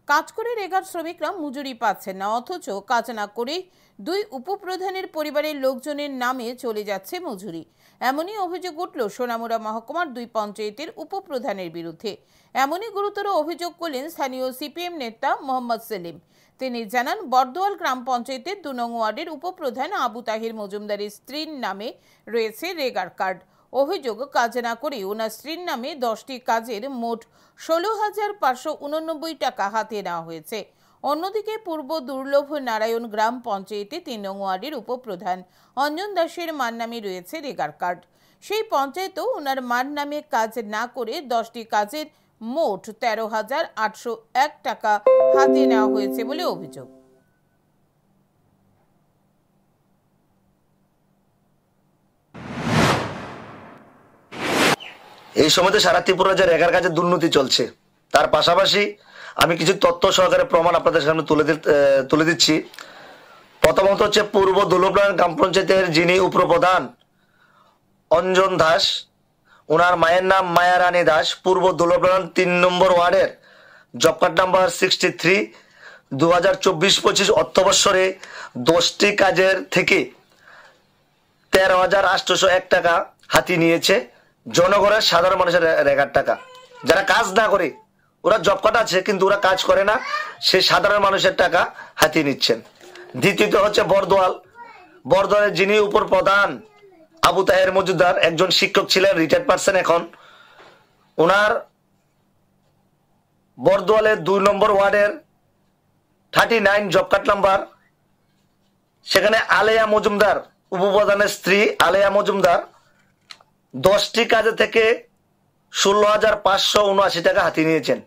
কাজ করে রেগার শ্রমিকরা মজুরি পাচ্ছেন না, অথচ কাজ না করে দুই উপপ্রধানের পরিবারের লোকজনের নামে চলে যাচ্ছে মজুরি। এমনই অভিযোগ উঠল সোনামুড়া মহকুমার দুই পঞ্চায়েতের উপপ্রধানের বিরুদ্ধে। এমনই গুরুতর অভিযোগ করলেন স্থানীয় সিপিএম নেতা মোহাম্মদ সেলিম। তিনি জানান, বর্দোয়াল গ্রাম পঞ্চায়েতের ২ নং ওয়ার্ডের উপপ্রধান আবু তাহির মজুমদারের স্ত্রীর নামে রয়েছে রেগার কার্ড। অভিযোগ, কাজ না করে ওনার স্ত্রীর নামে ১০টি কাজের মোট ১৬,৫৮৯ টাকা হাতে নেওয়া হয়েছে। অন্যদিকে পূর্ব দুর্লভ নারায়ণ গ্রাম পঞ্চায়েতে ৩ নং ওয়ার্ডের উপপ্রধান অঞ্জন দাসের মার নামে রয়েছে রেগার কার্ড। সেই পঞ্চায়েতেও ওনার মার নামে কাজ না করে ১০টি কাজের মোট ১৩,৮০১ টাকা হাতে নেওয়া হয়েছে বলে অভিযোগ। এই সময়তে সারা ত্রিপুরা যে রেগার কাজে দুর্নীতি চলছে, তার পাশাপাশি আমি কিছু তথ্য সহকারে প্রমাণ আপনাদের সামনে তুলে দিচ্ছি। প্রথমত হচ্ছে পূর্ব দুর্লভনারায়ণ গ্রাম পঞ্চায়েতের যিনি উপপ্রধান অঞ্জন দাস, ওনার মায়ের নাম মায়া রানী দাস, পূর্ব দুর্লভনারায়ণ ৩ নম্বর ওয়ার্ডের জব কার্ড নাম্বার 63 2024-25 অর্থবৎসরে 10টি কাজের থেকে 13,801 টাকা হাতিয়ে নিয়েছে জনগণের সাধারণ মানুষের রেগার টাকা। যারা কাজ না করে, ওরা জব কার্ড আছে কিন্তু ওরা কাজ করে না, সে সাধারণ মানুষের টাকা হাতিয়ে নিচ্ছেন। দ্বিতীয়ত হচ্ছে বর্দোয়ালের যিনি উপপ্রধান আবু তাহের মজুমদার, একজন শিক্ষক ছিলেন, রিটায়ার্ড পারসন এখন। ওনার বর্দোয়ালের 2 নম্বর ওয়ার্ডের 39 জব কার্ড নাম্বার, সেখানে আলেয়া মজুমদার, উপপ্রধানের স্ত্রী আলেয়া মজুমদার 10টি কাজে থেকে 16,579 টাকা হাতিয়ে নিয়েছেন।